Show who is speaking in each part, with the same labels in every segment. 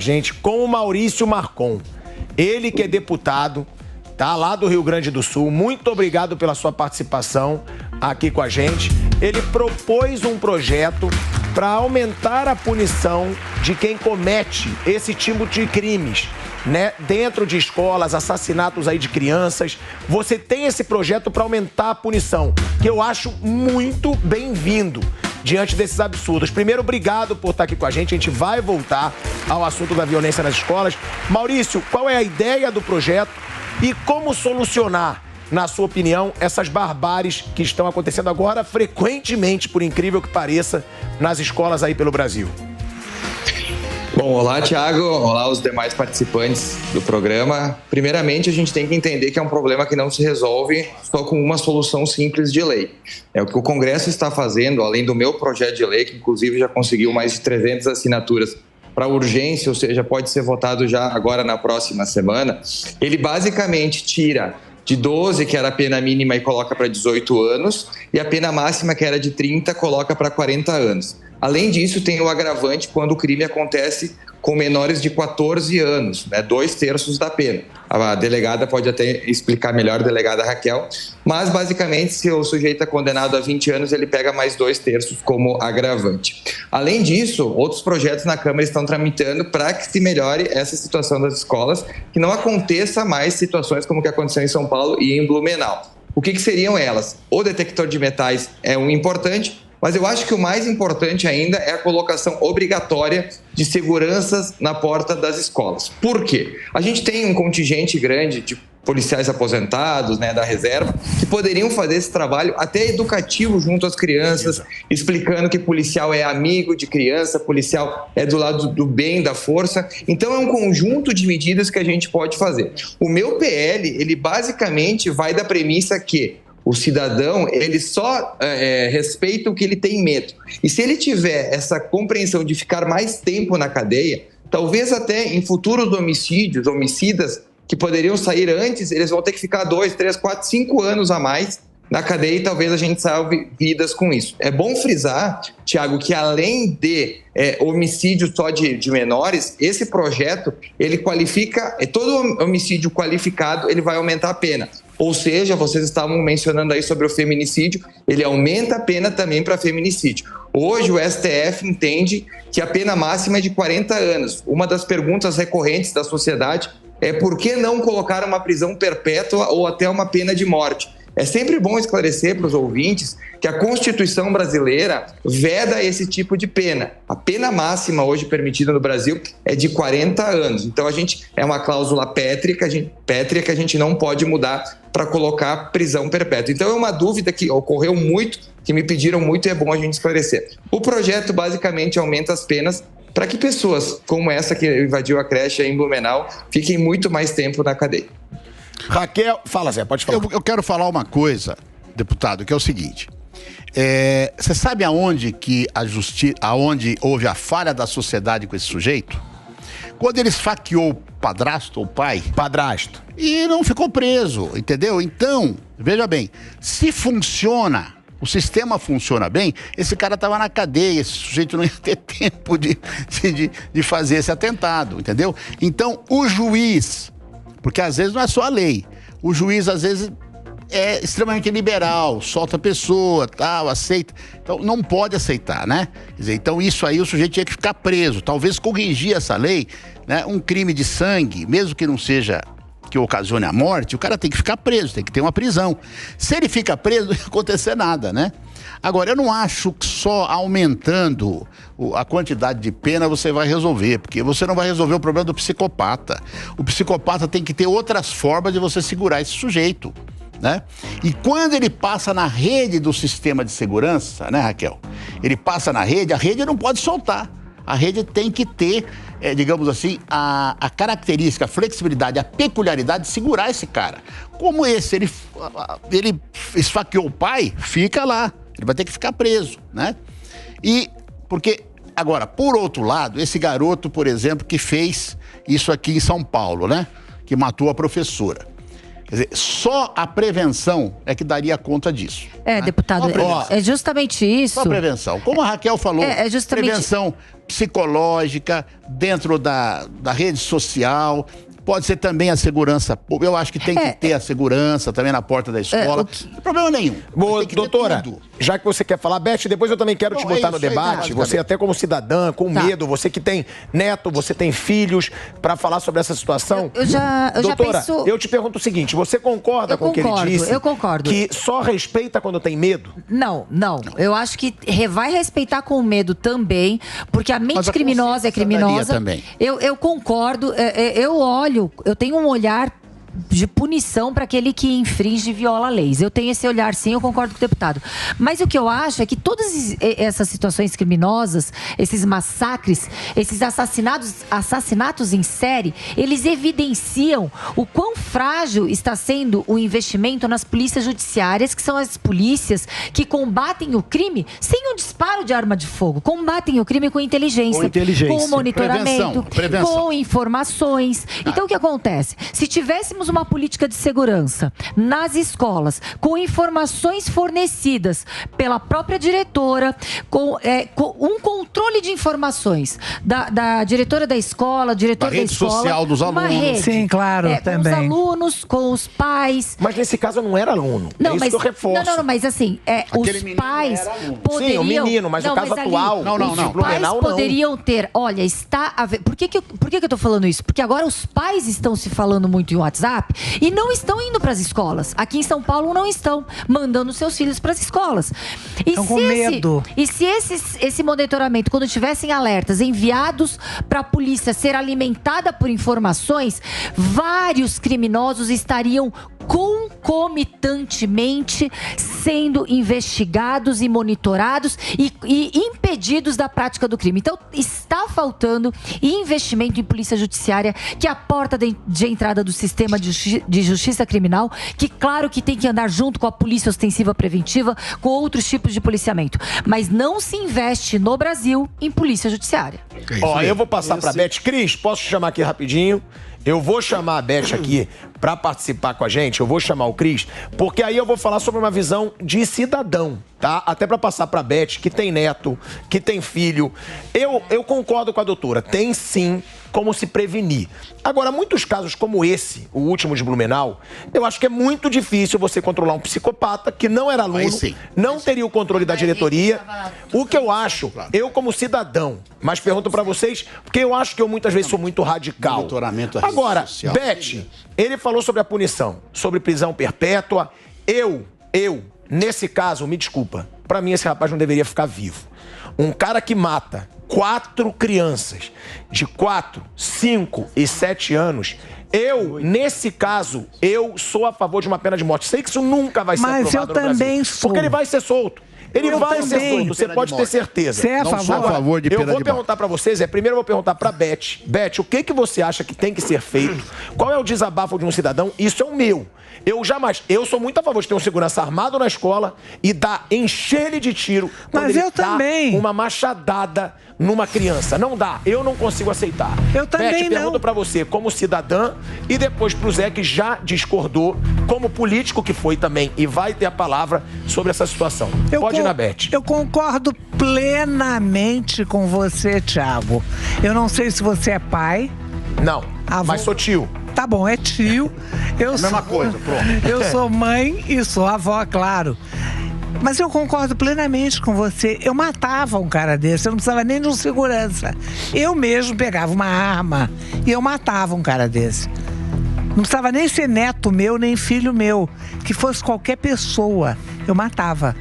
Speaker 1: gente com o Maurício Marcon. Ele que é deputado, tá, lá do Rio Grande do Sul. Muito obrigado pela sua participação aqui com a gente. Ele propôs um projeto para aumentar a punição de quem comete esse tipo de crimes, né? Dentro de escolas, assassinatos aí de crianças. Você tem esse projeto para aumentar a punição, que eu acho muito bem-vindo diante desses absurdos. Primeiro, obrigado por estar aqui com a gente. A gente vai voltar ao assunto da violência nas escolas. Maurício, qual é a ideia do projeto e como solucionar, na sua opinião, essas barbáries que estão acontecendo agora frequentemente, por incrível que pareça, nas escolas aí pelo Brasil?
Speaker 2: Bom, olá, Thiago. Olá, os demais participantes do programa. Primeiramente, a gente tem que entender que é um problema que não se resolve só com uma solução simples de lei. É o que o Congresso está fazendo, além do meu projeto de lei, que inclusive já conseguiu mais de 300 assinaturas para urgência, ou seja, pode ser votado já agora na próxima semana. Ele basicamente tira de 12, que era a pena mínima, e coloca para 18 anos, e a pena máxima, que era de 30, coloca para 40 anos. Além disso, tem o agravante quando o crime acontece com menores de 14 anos, né, 2/3 da pena. A delegada pode até explicar melhor, a delegada Raquel, mas basicamente, se o sujeito é condenado a 20 anos, ele pega mais 2/3 como agravante. Além disso, outros projetos na Câmara estão tramitando para que se melhore essa situação das escolas, que não aconteça mais situações como o que aconteceu em São Paulo e em Blumenau. O que seriam elas? O detector de metais é um importante, mas eu acho que o mais importante ainda é a colocação obrigatória de seguranças na porta das escolas. Por quê? A gente tem um contingente grande de policiais aposentados, né, da reserva, que poderiam fazer esse trabalho até educativo junto às crianças, explicando que policial é amigo de criança, policial é do lado do bem, da força. Então é um conjunto de medidas que a gente pode fazer. O meu PL, ele basicamente vai da premissa que o cidadão, ele só respeita o que ele tem medo. E se ele tiver essa compreensão de ficar mais tempo na cadeia, talvez até em futuros homicídios, homicidas que poderiam sair antes, eles vão ter que ficar 2, 3, 4, 5 anos a mais na cadeia e talvez a gente salve vidas com isso. É bom frisar, Thiago, que além de homicídio só de menores, esse projeto, ele qualifica, todo homicídio qualificado, ele vai aumentar a pena. Ou seja, vocês estavam mencionando aí sobre o feminicídio, ele aumenta a pena também para feminicídio. Hoje o STF entende que a pena máxima é de 40 anos. Uma das perguntas recorrentes da sociedade é por que não colocar uma prisão perpétua ou até uma pena de morte? É sempre bom esclarecer para os ouvintes que a Constituição brasileira veda esse tipo de pena. A pena máxima hoje permitida no Brasil é de 40 anos. Então, é uma cláusula pétrea que a gente não pode mudar para colocar prisão perpétua. Então, é uma dúvida que ocorreu muito, que me pediram muito e é bom a gente esclarecer. O projeto, basicamente, aumenta as penas para que pessoas como essa que invadiu a creche em Blumenau fiquem muito mais tempo na cadeia.
Speaker 1: Raquel, fala, Zé, pode falar.
Speaker 3: Eu quero falar uma coisa, deputado, que é o seguinte. Você sabe aonde aonde houve a falha da sociedade com esse sujeito? Quando ele esfaqueou o padrasto ou pai.
Speaker 1: Padrasto.
Speaker 3: E não ficou preso, entendeu? Então, veja bem, se funciona, o sistema funciona bem, esse cara estava na cadeia, esse sujeito não ia ter tempo de fazer esse atentado, entendeu? Então, o juiz, porque às vezes não é só a lei, o juiz às vezes é extremamente liberal, solta a pessoa, tal, aceita. Então, não pode aceitar, né? Quer dizer, então isso aí o sujeito tinha que ficar preso. Talvez corrigir essa lei, né? Um crime de sangue, mesmo que não seja que ocasione a morte, o cara tem que ficar preso, tem que ter uma prisão. Se ele fica preso, não ia acontecer nada, né? Agora, eu não acho que só aumentando a quantidade de pena você vai resolver, porque você não vai resolver o problema do psicopata. O psicopata tem que ter outras formas de você segurar esse sujeito, né? E quando ele passa na rede do sistema de segurança, né, Raquel? Ele passa na rede, a rede não pode soltar. A rede tem que ter, digamos assim, a característica, a flexibilidade, a peculiaridade de segurar esse cara. Como esse, ele esfaqueou o pai, fica lá. Ele vai ter que ficar preso, né? E, porque, agora, por outro lado, esse garoto, por exemplo, que fez isso aqui em São Paulo, né? Que matou a professora. Quer dizer, só a prevenção é que daria conta disso.
Speaker 4: Deputado, é justamente isso.
Speaker 3: Só a prevenção. Como a Raquel falou,
Speaker 4: justamente...
Speaker 3: prevenção psicológica dentro da rede social. Pode ser também a segurança. Eu acho que tem que ter a segurança também na porta da escola. Não tem problema nenhum.
Speaker 1: Boa, doutora, já que você quer falar, Beth, depois eu também quero te botar no debate. Você até como cidadã, com medo, você que tem neto, você tem filhos, para falar sobre essa situação. Doutora, eu te pergunto o seguinte, você concorda com o que ele disse?
Speaker 4: Eu concordo.
Speaker 1: Que só respeita quando tem medo?
Speaker 4: Não. Eu acho que vai respeitar com medo também, porque a mente criminosa é criminosa.
Speaker 3: Também.
Speaker 4: Eu concordo, eu olho, eu tenho um olhar de punição para aquele que infringe e viola leis. Eu tenho esse olhar, sim, eu concordo com o deputado. Mas o que eu acho é que todas essas situações criminosas, esses massacres, esses assassinatos em série, eles evidenciam o quão frágil está sendo o investimento nas polícias judiciárias, que são as polícias que combatem o crime sem um disparo de arma de fogo, combatem o crime com inteligência, com monitoramento,
Speaker 3: prevenção.
Speaker 4: Com informações. Então, o que acontece? Se tivéssemos uma política de segurança nas escolas, com informações fornecidas pela própria diretora, com um controle de informações da diretora da escola, diretor da escola.
Speaker 3: Social dos alunos.
Speaker 4: Rede,
Speaker 5: sim, claro, também.
Speaker 4: Com os alunos, com os pais.
Speaker 1: Mas nesse caso não era aluno. Não, isso que eu reforço.
Speaker 4: Não, mas assim, os pais poderiam...
Speaker 1: Sim, o menino, mas o caso atual...
Speaker 4: Os pais poderiam ter... Olha, está a ver... Por que eu tô falando isso? Porque agora os pais estão se falando muito em WhatsApp e não estão indo para as escolas. Aqui em São Paulo não estão mandando seus filhos para as escolas.
Speaker 5: Estão com medo.
Speaker 4: E se esse monitoramento, quando tivessem alertas enviados para a polícia ser alimentada por informações, vários criminosos estariam concomitantemente sendo investigados e monitorados e impedidos da prática do crime. Então, está faltando investimento em polícia judiciária, que é a porta de entrada do sistema de justiça criminal, que claro que tem que andar junto com a polícia ostensiva preventiva, com outros tipos de policiamento. Mas não se investe no Brasil em polícia judiciária.
Speaker 1: Eu vou passar para a Beth. Cris, posso te chamar aqui rapidinho? Eu vou chamar a Beth aqui para participar com a gente, eu vou chamar o Cris, porque aí eu vou falar sobre uma visão de cidadão, tá? Até para passar para a Beth, que tem neto, que tem filho. Eu concordo com a doutora, tem sim como se prevenir. Agora, muitos casos como esse, o último de Blumenau, eu acho que é muito difícil você controlar um psicopata que não era aluno, não teria o controle da diretoria. O que eu acho, eu como cidadão, mas pergunto para vocês, porque eu acho que eu muitas vezes sou muito radical. Agora, Beth, ele falou sobre a punição, sobre prisão perpétua. Nesse caso, me desculpa, para mim esse rapaz não deveria ficar vivo. Um cara que mata 4 crianças de 4, 5 e 7 anos, nesse caso, eu sou a favor de uma pena de morte. Sei que isso nunca vai ser aprovado no Brasil. Mas eu também sou. Porque ele vai ser solto. Ele vai ser solto, você pode ter certeza.
Speaker 5: Você é a favor
Speaker 1: de pena de morte? Eu vou perguntar para vocês, primeiro eu vou perguntar para Beth. Beth, o que você acha que tem que ser feito? Qual é o desabafo de um cidadão? Isso é o meu. Eu sou muito a favor de ter um segurança armado na escola e encher ele de tiro quando
Speaker 5: Mas
Speaker 1: ele
Speaker 5: eu também.
Speaker 1: uma machadada numa criança. Não dá, eu não consigo aceitar.
Speaker 5: Eu também
Speaker 1: Beth, pergunto pra você como cidadã e depois pro Zé, que já discordou, como político que foi também e vai ter a palavra sobre essa situação. Pode ir na Beth.
Speaker 5: Eu concordo plenamente com você, Thiago. Eu não sei se você é pai.
Speaker 1: Não, mas sou tio.
Speaker 5: Tá bom, é tio.
Speaker 3: Mesma coisa, pronto.
Speaker 5: Eu sou mãe e sou avó, claro. Mas eu concordo plenamente com você. Eu matava um cara desse, eu não precisava nem de um segurança. Eu mesmo pegava uma arma e eu matava um cara desse. Não precisava nem ser neto meu, nem filho meu. Que fosse qualquer pessoa, eu matava.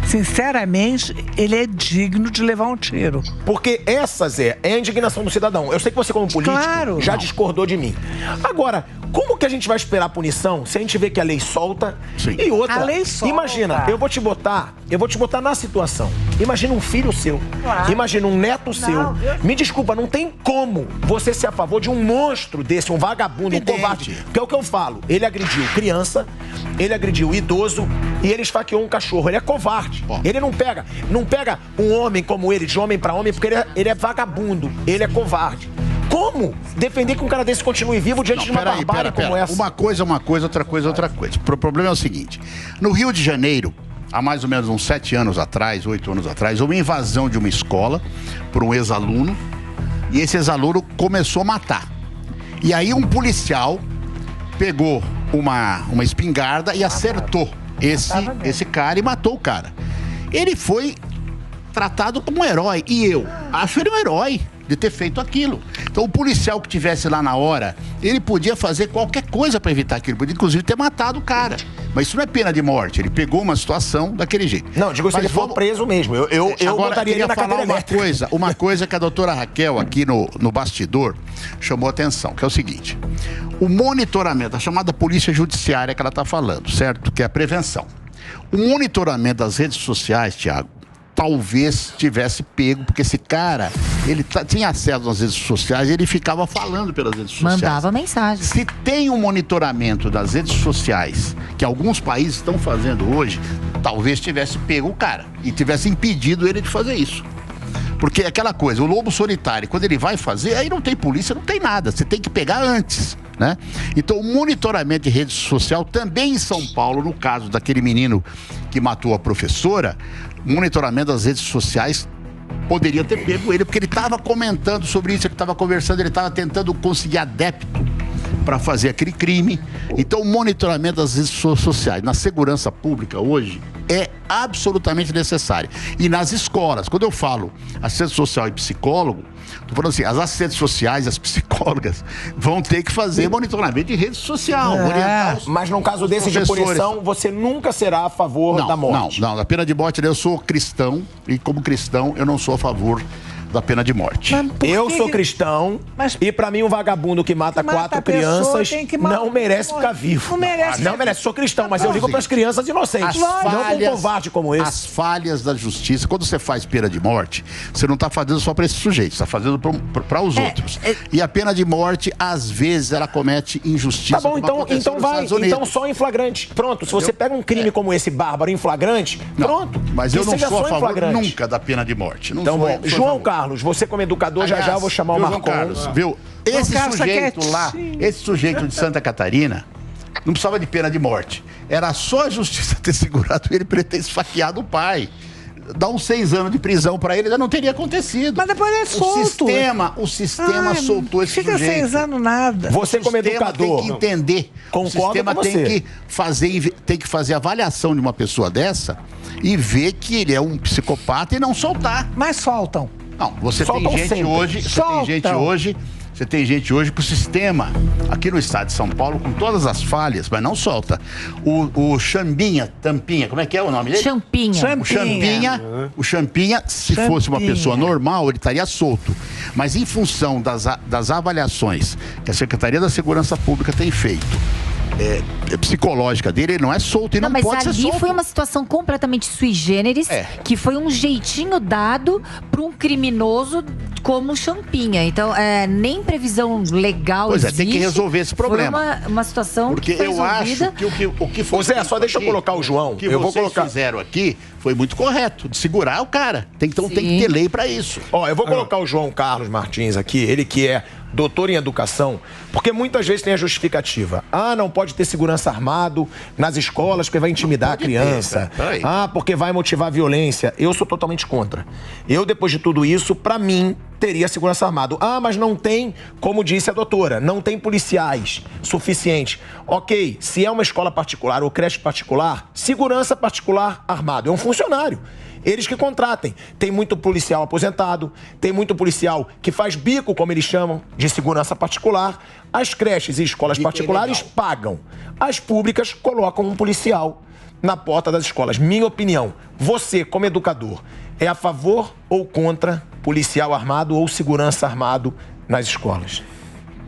Speaker 5: Sinceramente, ele é digno de levar um tiro.
Speaker 1: Porque essa, Zé, é a indignação do cidadão. Eu sei que você, como político, já discordou de mim. Agora, como que a gente vai esperar a punição se a gente vê que a lei solta? Sim. E outra,
Speaker 5: a lei solta.
Speaker 1: Imagina, eu vou te botar na situação. Imagina um filho seu, imagina um neto seu. Me desculpa, não tem como você ser a favor de um monstro desse, um vagabundo, um covarde. Que é o que eu falo. Ele agrediu criança, ele agrediu idoso e ele esfaqueou um cachorro. Ele é covarde. Ele não pega um homem como ele, de homem pra homem, porque ele é vagabundo, ele é covarde. Como defender que um cara desse continue vivo diante de uma barbárie como essa?
Speaker 3: Uma coisa, outra coisa. O problema é o seguinte. No Rio de Janeiro, há mais ou menos uns 7 anos atrás, 8 anos atrás, houve uma invasão de uma escola por um ex-aluno. E esse ex-aluno começou a matar. E aí um policial pegou uma espingarda e acertou esse cara e matou o cara. Ele foi tratado como um herói. E eu acho ele um herói de ter feito aquilo. Então o policial que estivesse lá na hora, ele podia fazer qualquer coisa para evitar aquilo. Podia inclusive ter matado o cara. Mas isso não é pena de morte. Ele pegou uma situação daquele jeito.
Speaker 1: Não, digo se ele for preso mesmo. Eu botaria ele na cadeira elétrica.
Speaker 3: Uma coisa que a doutora Raquel aqui no bastidor chamou a atenção, que é o seguinte. O monitoramento, a chamada polícia judiciária que ela está falando, certo? Que é a prevenção. O monitoramento das redes sociais, Tiago, talvez tivesse pego, porque esse cara, ele tinha acesso às redes sociais e ele ficava falando pelas redes sociais.
Speaker 4: Mandava mensagem.
Speaker 3: Se tem um monitoramento das redes sociais, que alguns países estão fazendo hoje, talvez tivesse pego o cara e tivesse impedido ele de fazer isso. Porque é aquela coisa, o lobo solitário, quando ele vai fazer, aí não tem polícia, não tem nada, você tem que pegar antes, né? Então o monitoramento de rede social também em São Paulo, no caso daquele menino que matou a professora, o monitoramento das redes sociais poderia ter pego ele, porque ele estava comentando sobre isso, ele estava conversando, ele estava tentando conseguir adepto para fazer aquele crime. Então o monitoramento das redes sociais na segurança pública hoje é absolutamente necessário. E nas escolas, quando eu falo assistente social e psicólogo, estou falando assim, as assistentes sociais, as psicólogas vão ter que fazer monitoramento de rede social.
Speaker 1: Mas num caso desse de punição, você nunca será a favor da morte?
Speaker 3: Não, da pena de morte eu sou cristão e como cristão eu não sou a favor da pena de morte.
Speaker 1: Eu sou cristão e pra mim um vagabundo que mata 4 crianças não merece ficar vivo. Não merece, sou cristão, mas eu ligo pras crianças inocentes, não pra um covarde como esse.
Speaker 3: As falhas da justiça, quando você faz pena de morte, você não tá fazendo só pra esse sujeito, você tá fazendo pra os outros. E a pena de morte, às vezes, ela comete injustiça.
Speaker 1: Tá bom, então só em flagrante. Pronto, se você pega um crime como esse bárbaro em flagrante, pronto.
Speaker 3: Mas eu não sou a favor nunca da pena de morte.
Speaker 1: Então, bom, João Carlos, você como educador, aliás, já eu vou chamar o Marcon.
Speaker 3: Carlos, viu? Esse sujeito lá, esse sujeito de Santa Catarina, não precisava de pena de morte. Era só a justiça ter segurado ele para ele ter esfaqueado o pai. Dá uns 6 anos de prisão para ele, já não teria acontecido.
Speaker 5: Mas depois ele é solto.
Speaker 3: O sistema soltou esse sujeito.
Speaker 5: Fica 6 anos nada.
Speaker 1: Você como educador
Speaker 3: tem que entender. O sistema tem que fazer avaliação de uma pessoa dessa e ver que ele é um psicopata e não soltar.
Speaker 5: Mas soltam.
Speaker 3: Não, você tem gente hoje que o sistema, aqui no estado de São Paulo, com todas as falhas, mas não solta. O Champinha, como é que é o nome dele? O Champinha, se fosse uma pessoa normal, ele estaria solto. Mas em função das avaliações que a Secretaria da Segurança Pública tem feito, psicológica dele, ele não é solto e não pode ser solto.
Speaker 4: Mas ali foi uma situação completamente sui generis, que foi um jeitinho dado para um criminoso como o Champinha. Então, nem previsão legal existe.
Speaker 3: Tem que resolver esse problema.
Speaker 4: Foi uma situação
Speaker 3: porque eu acho que o que foi...
Speaker 1: Zé, só deixa eu colocar o João.
Speaker 3: O que vocês fizeram aqui foi muito correto, de segurar o cara. Então tem que ter lei para isso.
Speaker 1: Ó, eu vou colocar o João Carlos Martins aqui, ele que é doutor em educação, porque muitas vezes tem a justificativa. Não pode ter segurança armado nas escolas porque vai intimidar a criança. Porque vai motivar a violência. Eu sou totalmente contra. Eu, depois de tudo isso, pra mim, teria segurança armado. Mas não tem, como disse a doutora, não tem policiais suficientes. Ok, se é uma escola particular ou creche particular, segurança particular armado. É um funcionário. Eles que contratem. Tem muito policial aposentado, tem muito policial que faz bico, como eles chamam, de segurança particular. As creches e escolas particulares pagam. As públicas colocam um policial na porta das escolas. Minha opinião, você, como educador, é a favor ou contra policial armado ou segurança armado nas escolas?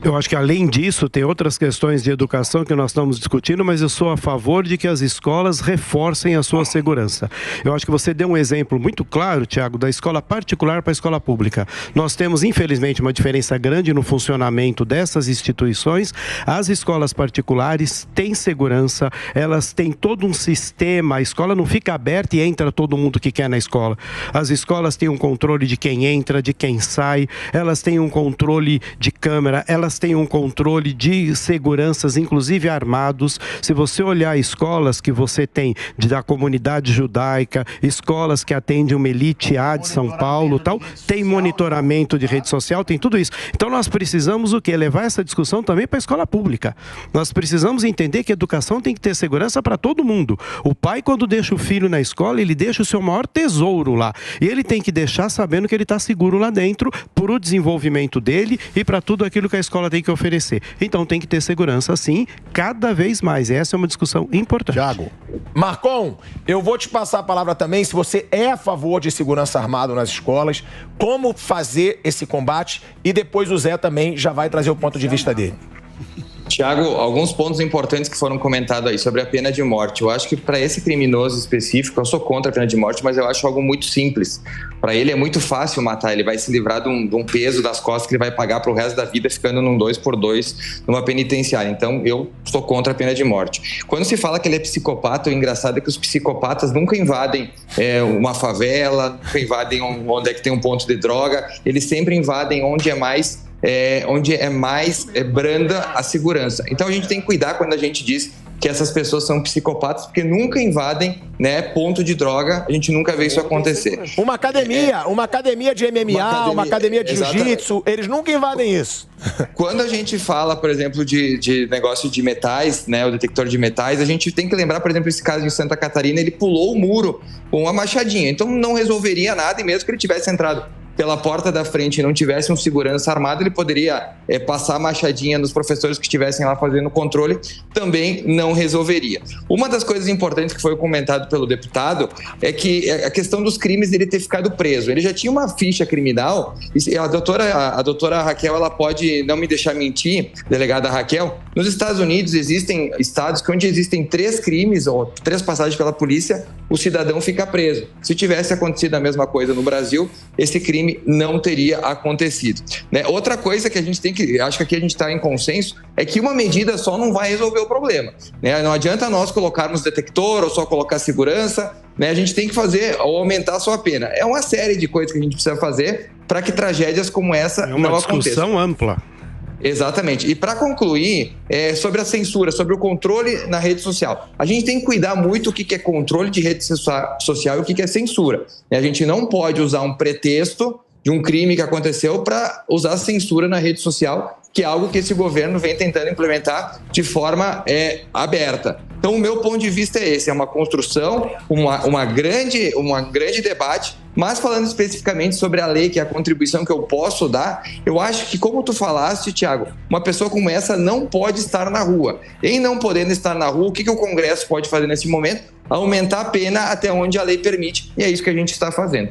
Speaker 6: Eu acho que além disso tem outras questões de educação que nós estamos discutindo, mas eu sou a favor de que as escolas reforcem a sua segurança. Eu acho que você deu um exemplo muito claro, Tiago, da escola particular para a escola pública. Nós temos, infelizmente, uma diferença grande no funcionamento dessas instituições. As escolas particulares têm segurança, elas têm todo um sistema, a escola não fica aberta e entra todo mundo que quer na escola. As escolas têm um controle de quem entra, de quem sai, elas têm um controle de câmera, elas têm um controle de seguranças, inclusive armados. Se você olhar escolas que você tem da comunidade judaica, escolas que atendem uma elite A de São Paulo, tal, tem monitoramento de rede social, tem tudo isso. Então nós precisamos o quê? Levar essa discussão também para a escola pública. Nós precisamos entender que a educação tem que ter segurança para todo mundo. O pai, quando deixa o filho na escola, ele deixa o seu maior tesouro lá. E ele tem que deixar sabendo que ele está seguro lá dentro para o desenvolvimento dele e para tudo aquilo que a escola tem que oferecer. Então tem que ter segurança sim, cada vez mais. Essa é uma discussão importante.
Speaker 1: Tiago. Marcon, eu vou te passar a palavra também, se você é a favor de segurança armada nas escolas, como fazer esse combate, e depois o Zé também já vai trazer o ponto de vista dele.
Speaker 2: Tiago, alguns pontos importantes que foram comentados aí sobre a pena de morte. Eu acho que para esse criminoso específico, eu sou contra a pena de morte, mas eu acho algo muito simples. Para ele é muito fácil matar, ele vai se livrar de um peso das costas que ele vai pagar para o resto da vida ficando num 2x2 numa penitenciária. Então, eu sou contra a pena de morte. Quando se fala que ele é psicopata, o engraçado é que os psicopatas nunca invadem uma favela, nunca invadem onde é que tem um ponto de droga, eles sempre invadem onde é mais branda a segurança. Então a gente tem que cuidar quando a gente diz que essas pessoas são psicopatas, porque nunca invadem, né, ponto de droga, a gente nunca vê isso acontecer.
Speaker 1: Uma academia de MMA, uma academia de jiu-jitsu, eles nunca invadem isso.
Speaker 2: Quando a gente fala, por exemplo, de negócio de metais, né, o detector de metais, a gente tem que lembrar, por exemplo, esse caso em Santa Catarina, ele pulou o muro com uma machadinha, então não resolveria nada, e mesmo que ele tivesse entrado pela porta da frente e não tivesse um segurança armado, ele poderia passar a machadinha nos professores que estivessem lá fazendo o controle, também não resolveria. Uma das coisas importantes que foi comentado pelo deputado é que a questão dos crimes dele ter ficado preso. Ele já tinha uma ficha criminal, e a doutora Raquel, ela pode não me deixar mentir, delegada Raquel, nos Estados Unidos existem estados onde existem 3 crimes ou 3 passagens pela polícia, o cidadão fica preso. Se tivesse acontecido a mesma coisa no Brasil, esse crime não teria acontecido. Né? Outra coisa que a gente tem que, acho que aqui a gente está em consenso, é que uma medida só não vai resolver o problema. Né? Não adianta nós colocarmos detector ou só colocar segurança, né? A gente tem que fazer ou aumentar a sua pena. É uma série de coisas que a gente precisa fazer para que tragédias como essa não aconteçam.
Speaker 6: É uma discussão ampla.
Speaker 2: Exatamente. E para concluir, sobre a censura, sobre o controle na rede social. A gente tem que cuidar muito o que é controle de rede social e o que é censura. A gente não pode usar um pretexto de um crime que aconteceu para usar censura na rede social, que é algo que esse governo vem tentando implementar de forma aberta. Então, o meu ponto de vista é esse, é uma construção, uma grande debate, mas falando especificamente sobre a lei, que é a contribuição que eu posso dar, eu acho que, como tu falaste, Tiago, uma pessoa como essa não pode estar na rua. Em não podendo estar na rua, o que o Congresso pode fazer nesse momento? Aumentar a pena até onde a lei permite, e é isso que a gente está fazendo.